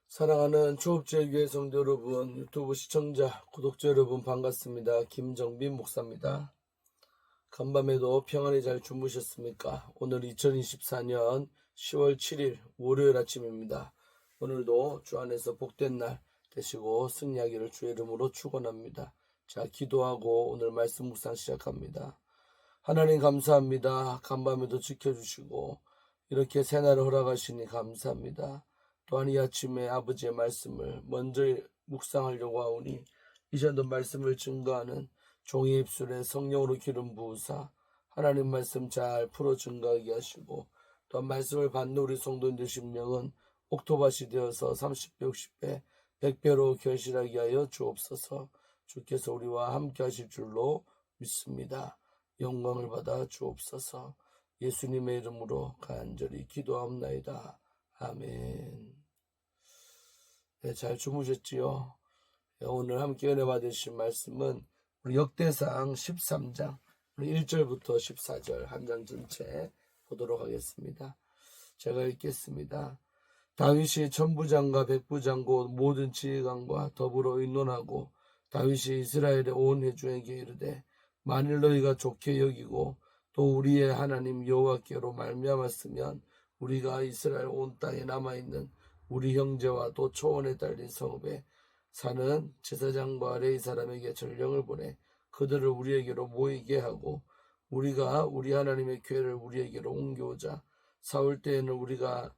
사랑하는 초업제교회 성도 여러분, 유튜브 시청자, 구독자 여러분 반갑습니다. 김정빈 목사입니다. 간밤에도 평안히 잘 주무셨습니까? 오늘 2024년 10월 7일 월요일 아침입니다. 오늘도 주 안에서 복된 날 되시고 승리하기를 주의 이름으로 축원합니다. 자, 기도하고 오늘 말씀 묵상 시작합니다. 하나님 감사합니다. 간밤에도 지켜주시고 이렇게 새날을 허락하시니 감사합니다. 또한 이 아침에 아버지의 말씀을 먼저 묵상하려고 하오니 이전도 말씀을 증거하는 종의 입술에 성령으로 기름 부으사 하나님 말씀 잘 풀어 증거하게 하시고 또한 말씀을 받는 우리 성도님들 심령은 옥토밭이 되어서 30배, 60배, 100배로 결실하게 하여 주옵소서. 주께서 우리와 함께 하실 줄로 믿습니다. 영광을 받아 주옵소서. 예수님의 이름으로 간절히 기도하옵나이다. 아멘. 네, 잘 주무셨지요? 네, 오늘 함께 은혜 받으신 말씀은 우리 역대상 13장 1절부터 14절 한 장 전체 보도록 하겠습니다. 제가 읽겠습니다. 다윗이 천부장과 백부장 곧 모든 지휘관과 더불어 의논하고 다윗이 이스라엘의 온 회중에게 이르되 만일 너희가 좋게 여기고 또 우리의 하나님 여호와께로 말미암았으면 우리가 이스라엘 온 땅에 남아있는 우리 형제와 또 초원에 딸린 성읍에 사는 제사장과 레위 사람에게 전령을 보내 그들을 우리에게로 모이게 하고 우리가 우리 하나님의 궤를 우리에게로 옮겨오자. 사울 때에는 우리가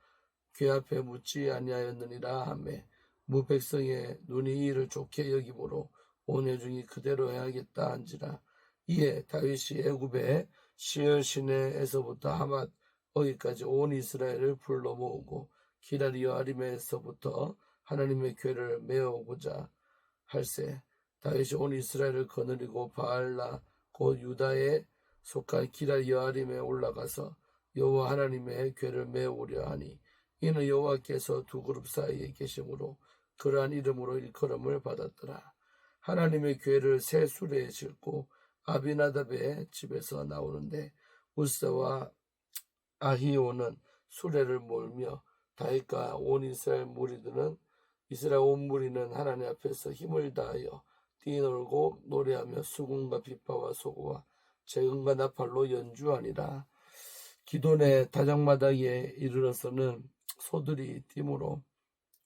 궤 앞에 묻지 아니하였느니라 하매 무 백성의 눈이 이 일을 좋게 여기므로 온 회중이 그대로 행하겠다 한지라. 이에 다윗이 애굽의 시을 시내에서부터 하맛 거기까지 온 이스라엘을 불러 모으고 기라리 여아림에서부터 하나님의 궤를 메어오고자 할세 다윗이 온 이스라엘을 거느리고 바알라 곧 유다에 속한 기라리 여아림에 올라가서 여호와 하나님의 궤를 메어오려 하니 이는 여호와께서 두 그룹 사이에 계심으로 그러한 이름으로 일컬음을 받았더라. 하나님의 궤를 새 수레에 싣고 아비나답의 집에서 나오는데 우사와 아히오는 수레를 몰며 다윗과 온 이스라엘 무리들은 이스라엘 온 무리는 하나님 앞에서 힘을 다하여 뛰놀고 노래하며 수금과 비파와 소고와 재금과 나팔로 연주하니라. 기돈의 다장마당에 이르러서는 소들이 뛰므로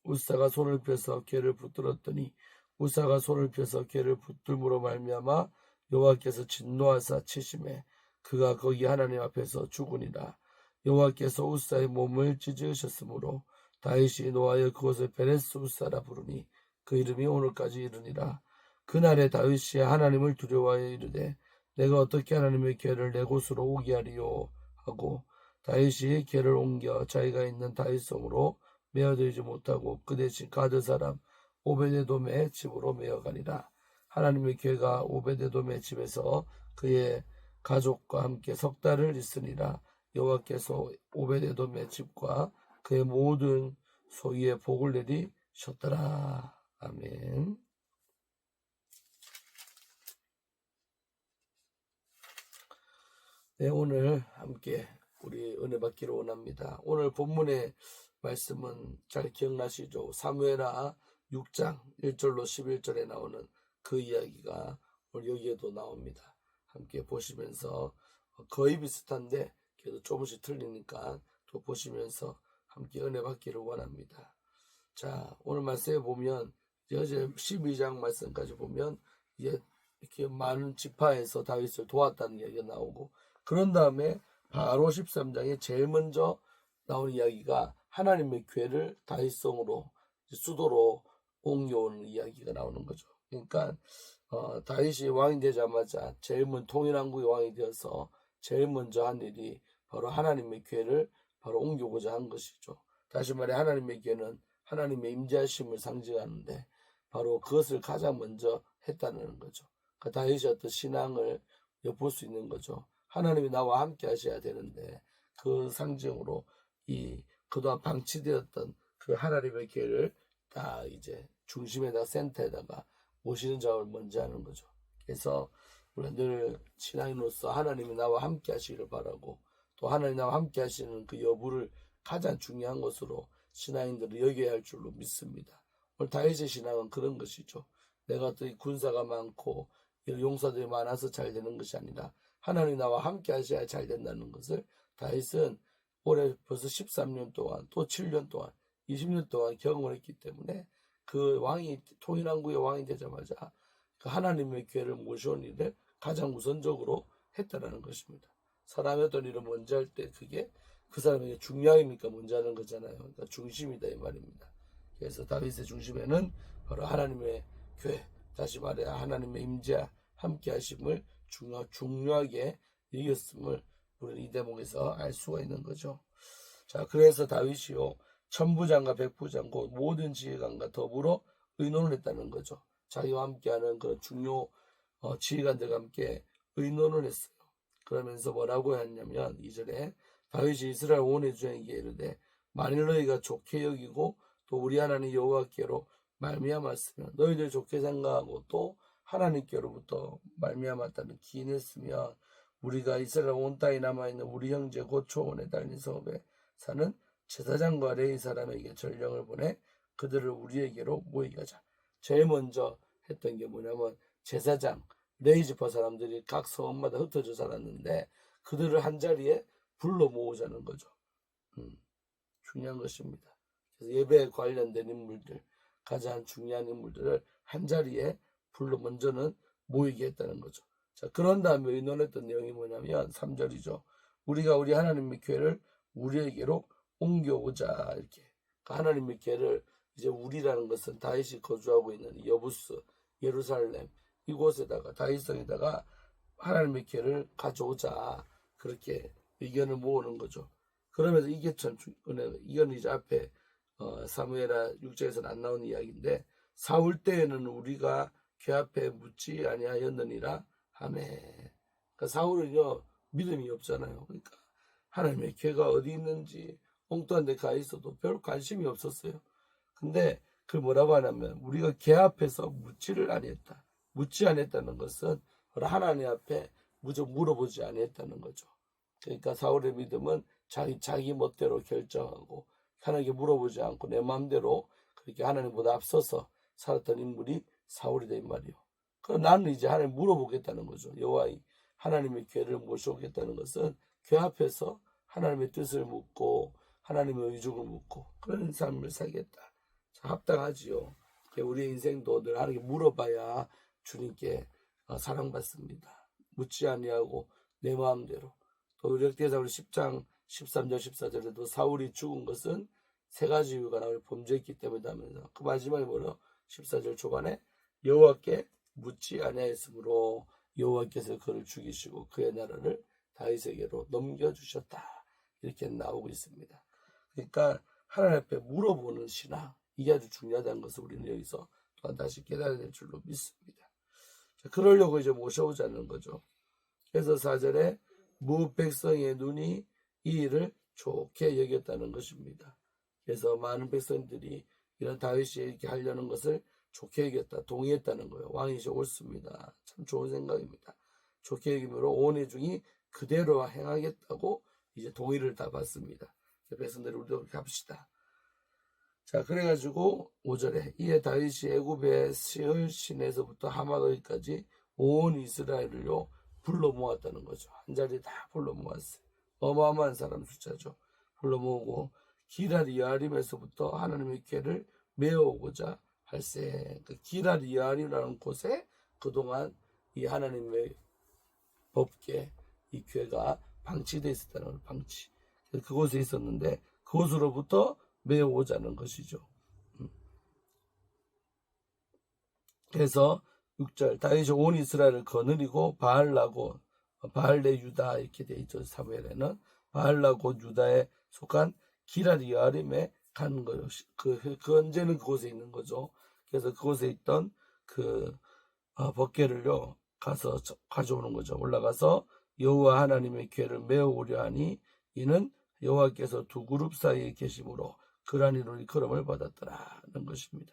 우사가 손을 펴서 궤를 붙들었더니 우사가 손을 펴서 궤를 붙들므로 말미암아 여호와께서 진노하사 치심에 그가 거기 하나님 앞에서 죽으니라. 여호와께서 우사의 몸을 찢으셨으므로 다윗이 노하여 그것을 베레스 우사라 부르니 그 이름이 오늘까지 이르니라. 그날에 다윗이 하나님을 두려워하여 이르되 내가 어떻게 하나님의 궤를 내 곳으로 오게 하리요 하고 다윗이 궤를 옮겨 자기가 있는 다윗성으로 메어들이지 못하고 그 대신 가드 사람 오베데돔의 집으로 메어가니라. 하나님의 궤가 오베데돔의 집에서 그의 가족과 함께 석 달을 있으니라. 여호와께서 오베데돔의 집과 그의 모든 소유에 복을 내리셨더라. 아멘. 네, 오늘 함께 우리 은혜 받기를 원합니다. 오늘 본문의 말씀은 잘 기억나시죠? 사무엘하 6장 1절로 11절에 나오는 그 이야기가 오늘 여기에도 나옵니다. 함께 보시면서 거의 비슷한데 그래도 조금씩 틀리니까 또 보시면서 함께 은혜 받기를 원합니다. 자, 오늘 말씀에 보면 어제 12장 말씀까지 보면 이제 이렇게 많은 지파에서 다윗을 도왔다는 이야기가 나오고 그런 다음에 바로 13장에 제일 먼저 나온 이야기가 하나님의 궤를 다윗성으로 수도로 옮겨오는 이야기가 나오는 거죠. 그러니까 다윗이 왕이 되자마자 제일 먼저 통일왕국의 왕이 되어서 제일 먼저 한 일이 바로 하나님의 궤를 바로 옮겨오고자 한 것이죠. 다시 말해 하나님의 궤는 하나님의 임재하심을 상징하는데 바로 그것을 가장 먼저 했다는 거죠. 그 다윗의 어떤 신앙을 엿볼 수 있는 거죠. 하나님이 나와 함께 하셔야 되는데 그 상징으로 이 그동안 방치되었던 그 하나님의 궤를 다 이제 중심에다가 센터에다가 모시는 작업을 먼저 하는 거죠. 그래서 우리가 늘 신앙인으로서 하나님이 나와 함께 하시기를 바라고 또 하나님 나와 함께 하시는 그 여부를 가장 중요한 것으로 신앙인들은 여겨야 할 줄로 믿습니다. 오늘 다윗의 신앙은 그런 것이죠. 내가 또 군사가 많고 용사들이 많아서 잘 되는 것이 아니라 하나님 나와 함께 하셔야 잘 된다는 것을 다윗은 올해 벌써 13년 동안 또 7년 동안 20년 동안 경험을 했기 때문에 그 왕이 통일왕국의 왕이 되자마자 그 하나님의 교회를 모셔온 일을 가장 우선적으로 했다라는 것입니다. 사람의 어떤 일을 먼저 할 때 그게 그 사람에게 중요하니까 먼저 하는 거잖아요. 그러니까 중심이다 이 말입니다. 그래서 다윗의 중심에는 바로 하나님의 교회, 다시 말해 하나님의 임재 함께 하심을 중요하게 여겼음을 우리는 이 대목에서 알 수가 있는 거죠. 자, 그래서 다윗이요 천부장과 백부장 곧 모든 지휘관과 더불어 의논을 했다는 거죠. 자기와 함께하는 그런 중요 지휘관들과 함께 의논을 했어요. 그러면서 뭐라고 했냐면 2절에 다윗이 이스라엘 온 회중에게 이르되 만일 너희가 좋게 여기고 또 우리 하나님 여호와께로 말미암았으면 너희들 좋게 생각하고 또 하나님께로부터 말미암았다는 기인했으면 우리가 이스라엘 온 땅에 남아있는 우리 형제 곧 초원에 달린 성읍에 사는 제사장과 레위 사람에게 전령을 보내 그들을 우리에게로 모이게 하자. 제일 먼저 했던 게 뭐냐면 제사장, 레위 지파 사람들이 각 성읍마다 흩어져 살았는데 그들을 한자리에 불러 모으자는 거죠. 중요한 것입니다. 그래서 예배에 관련된 인물들, 가장 중요한 인물들을 한자리에 불러 먼저는 모이게 했다는 거죠. 자, 그런 다음에 의논했던 내용이 뭐냐면 3절이죠. 우리가 우리 하나님의 교회를 우리에게로 옮겨오자 이렇게. 하나님의 교회를 이제 우리라는 것은 다윗이 거주하고 있는 여부스, 예루살렘 이곳에다가 다윗성에다가 하나님의 교회를 가져오자 그렇게 의견을 모으는 거죠. 그러면서 이게 참 이건 이제 앞에 사무엘하 6장에서는 안 나오는 이야기인데 사울 때에는 우리가 교회 앞에 묻지 아니하였느니라 하매. 그러니까 사울은요 믿음이 없잖아요. 그러니까 하나님의 교회가 어디 있는지 엉뚱한 데 가 있어도 별 관심이 없었어요. 근데 그 뭐라고 하냐면 우리가 교회 앞에서 묻지를 아니했다. 묻지 않았다는 것은 하나님 앞에 무조건 물어보지 않았다는 거죠. 그러니까 사울의 믿음은 자기 멋대로 결정하고 하나님께 물어보지 않고 내 마음대로 그렇게 하나님보다 앞서서 살았던 인물이 사울이 된 말이요. 그럼 나는 이제 하나님 물어보겠다는 거죠. 여호와 하나님의 교회를 모셔오겠다는 것은 교회 앞에서 하나님의 뜻을 묻고 하나님의 의중을 묻고 그런 삶을 살겠다. 자, 합당하지요. 우리의 인생도 늘 하나님께 물어봐야 주님께 사랑받습니다. 묻지 아니하고 내 마음대로. 또 역대사울 10장 13절 14절에도 사울이 죽은 것은 세 가지 이유가 나올 범죄했기 때문이다면서 그 마지막에 뭐라 14절 초반에 여호와께 묻지 아니하였으므로 여호와께서 그를 죽이시고 그의 나라를 다윗에게로 넘겨주셨다. 이렇게 나오고 있습니다. 그러니까 하나님 앞에 물어보는 신앙 이게 아주 중요하다는 것을 우리는 여기서 또한 다시 깨달아야 될 줄로 믿습니다. 자, 그러려고 이제 모셔오자는 거죠. 그래서 4절에 무 백성의 눈이 이 일을 좋게 여겼다는 것입니다. 그래서 많은 백성들이 이런 다윗이 이렇게 하려는 것을 좋게 여겼다, 동의했다는 거예요. 왕이 이제 옳습니다. 참 좋은 생각입니다. 좋게 여김으로 온 회중이 그대로 행하겠다고 이제 동의를 다 받습니다. 백성들이 우리도 그렇게 합시다. 자, 그래가지고 5절에 이에 다윗이 애굽의 시을 시내에서부터 하마거기까지 온 이스라엘을요 불러 모았다는 거죠. 한 자리에 다 불러 모았어요. 어마어마한 사람 숫자죠. 불러 모으고 기랄 이아림에서부터 하나님의 교회를 메어오고자 할세. 그 기랄 이아림이라는 곳에 그동안 이 하나님의 법궤 이 교회가 방치되어 있었다는 걸 방치. 그곳에 있었는데 그곳으로부터 메어오자는 것이죠. 그래서 6절 다윗이 온 이스라엘을 거느리고 바알라고 바알레 유다 이렇게 되어 있죠. 사무엘에는 바알라고 유다에 속한 기랄 여아림에 간 거예요. 그 언제는 그곳에 있는 거죠. 그래서 그곳에 있던 그 법궤를요 가서 가져오는 거죠. 올라가서 여호와 하나님의 궤를 메어오려 하니 이는 여호와께서 두 그룹 사이에 계심으로 그러한 이론이 걸음을 받았더라는 것입니다.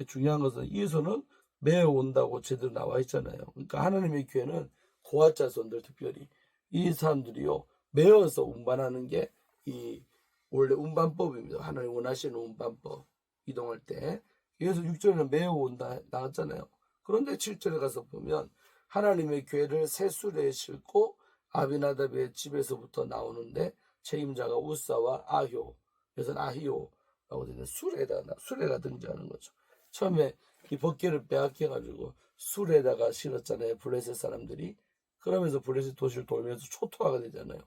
중요한 것은 이에서는 메어온다고 제대로 나와 있잖아요. 그러니까 하나님의 교회는 고아자손들 특별히 이 사람들이요 메어서 운반하는 게 이 원래 운반법입니다. 하나님 원하시는 운반법. 이동할 때. 그래서 6절에는 메어 온다 나왔잖아요. 그런데 7절에 가서 보면 하나님의 교회를 새 수레에 싣고 아비나답의 집에서부터 나오는데 책임자가 우사와 아효, 그래서 아히오라고 되는 수레가 등장하는 거죠. 처음에 이 법궤를 빼앗겨가지고 수레에다가 실었잖아요. 블레셋 사람들이. 그러면서 블레셋 도시를 돌면서 초토화가 되잖아요.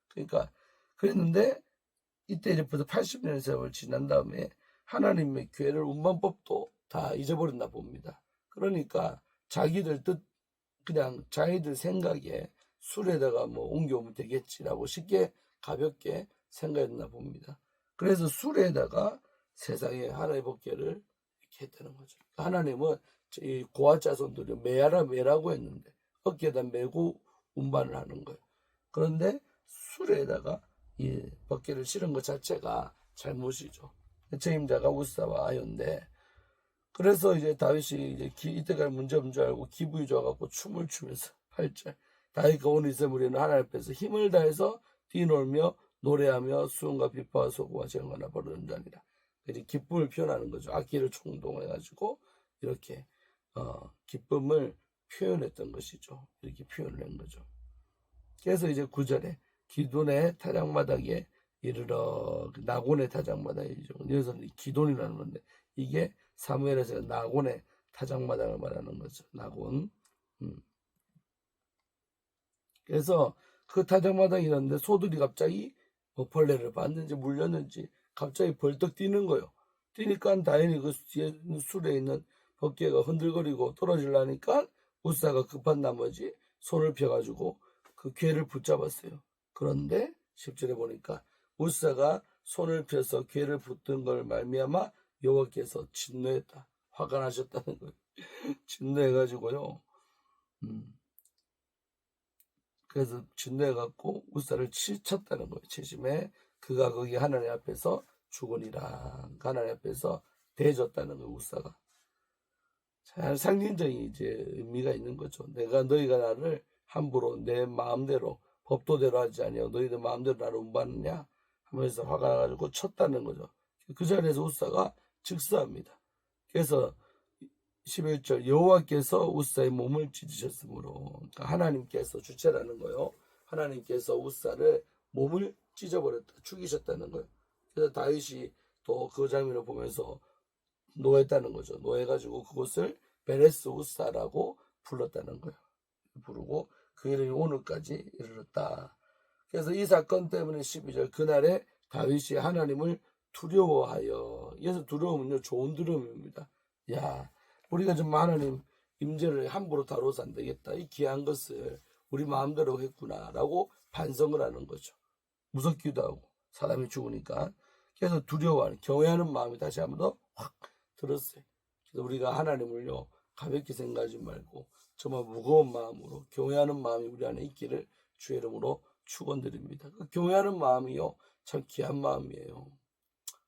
그러니까 그랬는데 이때 이제 벌써 80년 세월 지난 다음에 하나님의 교회를 운반법도 다 잊어버렸나 봅니다. 그러니까 자기들 뜻, 그냥 자기들 생각에 술에다가 뭐 옮겨오면 되겠지라고 쉽게 가볍게 생각했나 봅니다. 그래서 술에다가 세상에 하나님의 법궤를 이렇게 했다는 거죠. 하나님은 이 고아 자손들이 메라고 했는데 어깨에다 메고 운반을 하는 거예요. 그런데 술에다가 이 법궤를 실은 것 자체가 잘못이죠. 책임자가 우사와 아효인데, 그래서 이제 다윗이 이제 이때까지 문제 없는 줄 알고 기분이 좋아갖고 춤을 추면서 8절 다윗과 온 이스라엘 무리는 하나님 앞에서 힘을 다해서 뛰놀며 노래하며 수음과 비파와 소고와 제응하나 버르는 자니라. 이제 기쁨을 표현하는 거죠. 악기를 총동해가지고 이렇게 기쁨을 표현했던 것이죠. 이렇게 표현을 한 거죠. 그래서 이제 9절에 기돈의 타작마당에 이르러 나곤의 타작마당이죠. 여기서는 기돈이라는 건데 이게 사무엘에서 나곤의 타작마당을 말하는 거죠. 나곤. 그래서 그 타작마당이 있는데 소들이 갑자기 뭐 벌레를 봤는지 물렸는지 갑자기 벌떡 뛰는 거예요. 뛰니까 다행히 그 뒤에 술에 있는 법궤가 흔들거리고 떨어지려니까 우사가 급한 나머지 손을 펴가지고 그 궤를 붙잡았어요. 그런데 10절에 보니까 우사가 손을 펴서 궤를 붙든 걸 말미암아 여호와께서 진노했다. 화가 나셨다는 거예요. 진노해가지고요. 그래서 진노해갖고 우사를 쳤다는 거예요. 치심에 그가 거기 하나님 앞에서 죽으니라. 하나님 앞에서 대졌다는 거예요. 우사가. 잘 상징적인 이제 의미가 있는 거죠. 너희가 나를 함부로 내 마음대로 법도대로 하지 아니하고 너희들 마음대로 나를 운반하냐 하면서 화가 나가지고 쳤다는 거죠. 그 자리에서 우사가 즉사합니다. 그래서 11절 여호와께서 우사의 몸을 찢으셨으므로, 그러니까 하나님께서 주체라는 거요. 하나님께서 우사를 몸을 찢어버렸다, 죽이셨다는 거예요. 그래서 다윗이 또 그 장면을 보면서 노했다는 거죠. 노해가지고 그곳을 베레스 우사라고 불렀다는 거예요. 부르고 그 이름이 오늘까지 이르렀다. 그래서 이 사건 때문에 12절 그날에 다윗이 하나님을 두려워하여, 여기서 두려움은요 좋은 두려움입니다. 야, 우리가 좀 하나님 임재를 함부로 다뤄서 안 되겠다. 이 귀한 것을 우리 마음대로 했구나라고 반성을 하는 거죠. 무섭기도 하고 사람이 죽으니까. 그래서 두려워하는, 경외하는 마음이 다시 한번 더 확 들었어요. 그래서 우리가 하나님을요 가볍게 생각하지 말고 정말 무거운 마음으로 경외하는 마음이 우리 안에 있기를 주의 이름으로 축원드립니다. 그 경외하는 마음이요 참 귀한 마음이에요.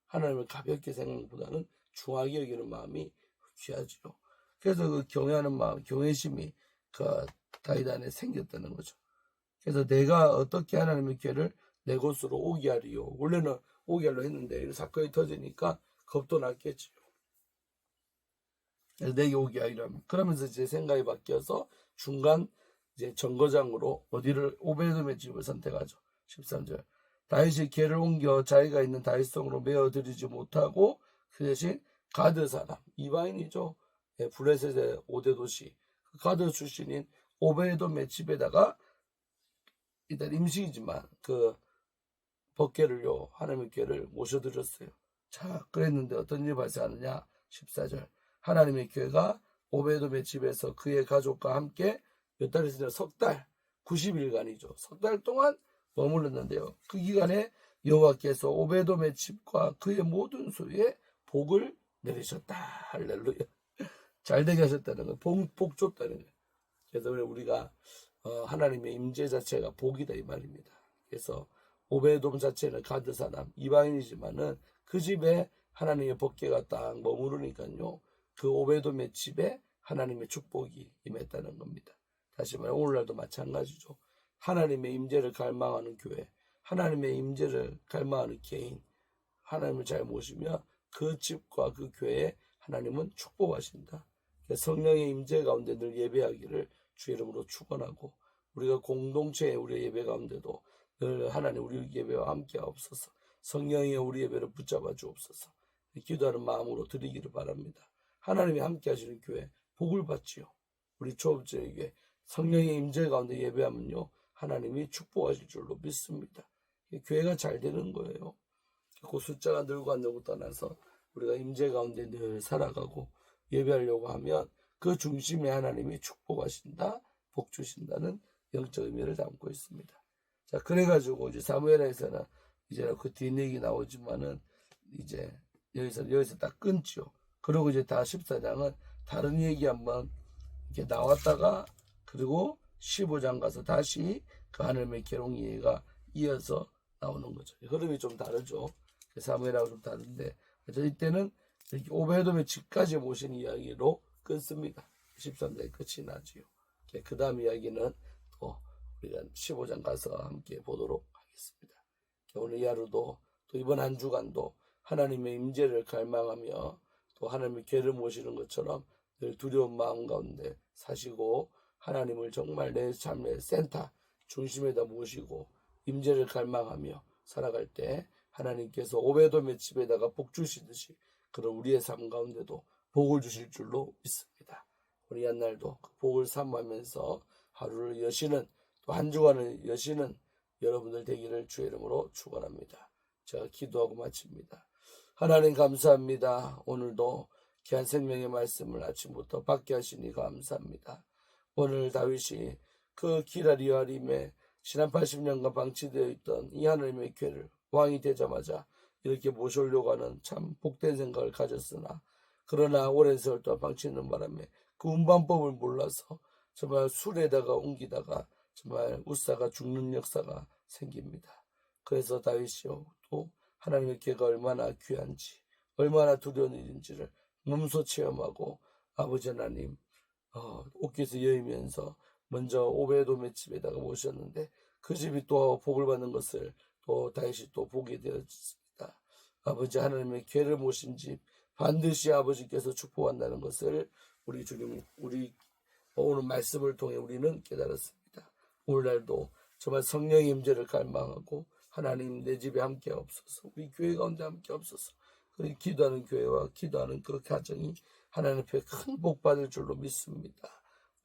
하나님을 가볍게 생각보다는 중하게 여기는 마음이 귀하죠. 그래서 그 경외하는 마음, 경외심이 그 다윗 안에 생겼다는 거죠. 그래서 내가 어떻게 하나님의 궤를 내 곳으로 오게 하리요. 원래는 오게 하려 했는데 이 사건이 터지니까 겁도 났겠지요. 그래서 내게 오게 하리라. 그러면서 이제 생각이 바뀌어서 중간 이제 정거장으로 어디를 오베돔의 집을 선택하죠. 13절 다윗이 궤를 옮겨 자기가 있는 다윗성으로 메어들이지 못하고 그 대신 가드 사람, 이방인이죠. 블레셋의 5대 도시 가드 출신인 오베돔의 집에다가 일단 임시이지만 그 법궤를요 하나님의 궤를 모셔드렸어요. 자, 그랬는데 어떤 일이 발생하느냐. 14절 하나님의 궤가 오베돔의 집에서 그의 가족과 함께 몇 달이 지나 석 달, 90일간이죠. 석 달 동안 머물렀는데요. 그 기간에 여호와께서 오베돔의 집과 그의 모든 소유에 복을 내리셨다. 할렐루야. 잘되게 하셨다는 거, 복 줬다는 거예요. 그래서 우리가 하나님의 임재 자체가 복이다 이 말입니다. 그래서 오베돔 자체는 가드 사람, 이방인이지만은 그 집에 하나님의 법궤가 딱 머무르니까요. 그 오베돔의 집에 하나님의 축복이 임했다는 겁니다. 다시 말해 오늘날도 마찬가지죠. 하나님의 임재를 갈망하는 교회, 하나님의 임재를 갈망하는 개인, 하나님을 잘 모시며 그 집과 그 교회에 하나님은 축복하신다. 성령의 임재 가운데 늘 예배하기를 주의 이름으로 축원하고, 우리가 공동체의 우리의 예배 가운데도 늘 하나님 우리 예배와 함께 하옵소서. 성령이 우리 예배를 붙잡아 주옵소서. 기도하는 마음으로 드리기를 바랍니다. 하나님이 함께 하시는 교회 복을 받지요. 우리 초업자에게 성령의 임재 가운데 예배하면요, 하나님이 축복하실 줄로 믿습니다. 교회가 잘 되는 거예요. 그 숫자가 늘고 안 늘고 떠나서 우리가 임재 가운데 늘 살아가고 예배하려고 하면 그 중심에 하나님이 축복하신다, 복 주신다는 영적 의미를 담고 있습니다. 자, 그래가지고 이제 사무엘에서는 이제 그 뒷얘기 나오지만은 이제 여기서 딱 끊죠. 그리고 이제 다 14장은 다른 얘기 한번 이렇게 나왔다가, 그리고 15장 가서 다시 그 하나님의 계룡 얘기가 이어서 나오는 거죠. 흐름이 좀 다르죠. 사무엘하고 좀 다른데, 이때는 이렇게 오베돔의 집까지 모신 이야기로 끊습니다. 13장이 끝이 나지요. 그 다음 이야기는 또 우리가 15장 가서 함께 보도록 하겠습니다. 오늘 이 하루도 또 이번 한 주간도 하나님의 임재를 갈망하며 또 하나님의 궤를 모시는 것처럼 늘 두려운 마음 가운데 사시고, 하나님을 정말 내 삶의 센터 중심에다 모시고 임재를 갈망하며 살아갈 때 하나님께서 오베돔의 집에다가 복 주시듯이 그런 우리의 삶 가운데도 복을 주실 줄로 믿습니다. 우리 한날도 그 복을 사모하면서 하루를 여시는, 또 한 주간을 여시는 여러분들 되기를 주의 이름으로 축원합니다. 제가 기도하고 마칩니다. 하나님 감사합니다. 오늘도 귀한 생명의 말씀을 아침부터 받게 하시니 감사합니다. 오늘 다윗이 그 기라리아림에 지난 80년간 방치되어 있던 이 하나님의 궤를 왕이 되자마자 이렇게 모셔오려고 하는 참 복된 생각을 가졌으나, 그러나 오랜 세월 동안 방치는 바람에 그 운반법을 몰라서 정말 술에다가 옮기다가 정말 웃사가 죽는 역사가 생깁니다. 그래서 다윗이요, 또 하나님의 궤가 얼마나 귀한지, 얼마나 두려운 일인지를 몸소 체험하고 아버지 하나님 옷깃을 여의면서 먼저 오베돔의 집에다가 모셨는데, 그 집이 또 복을 받는 것을 또 다윗이 또 보게 되었습니다. 아버지 하나님의 궤를 모신 집 반드시 아버지께서 축복한다는 것을 우리 주님, 우리 오늘 말씀을 통해 우리는 깨달았습니다. 오늘날도 정말 성령의 임재를 갈망하고 하나님 내 집에 함께 없어서, 우리 교회 가운데 함께 없어서, 그 기도하는 교회와 기도하는 그 가정이 하나님 앞에 큰 복 받을 줄로 믿습니다.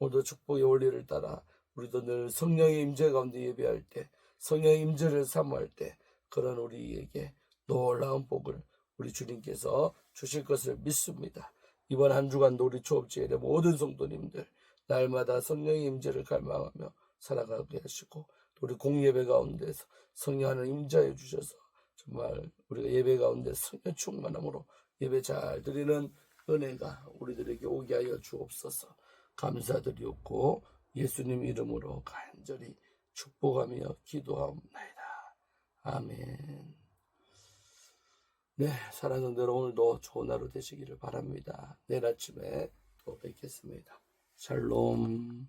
오늘도 축복의 원리를 따라 우리도 늘 성령의 임재 가운데 예배할 때, 성령의 임재를 사모할 때 그런 우리에게 놀라운 복을 우리 주님께서 주실 것을 믿습니다. 이번 한 주간도 우리 초업제일의 모든 성도님들 날마다 성령의 임재를 갈망하며 살아가게 하시고, 또 우리 공예배 가운데서 성령 하나님 임재해 주셔서 정말 우리가 예배 가운데 성령 충만함으로 예배 잘 드리는 은혜가 우리들에게 오게 하여 주옵소서. 감사드리옵고 예수님 이름으로 간절히 축복하며 기도하옵나이다. 아멘. 네, 사랑하는 성도들, 오늘도 좋은 하루 되시기를 바랍니다. 내일 아침에 또 뵙겠습니다. 샬롬.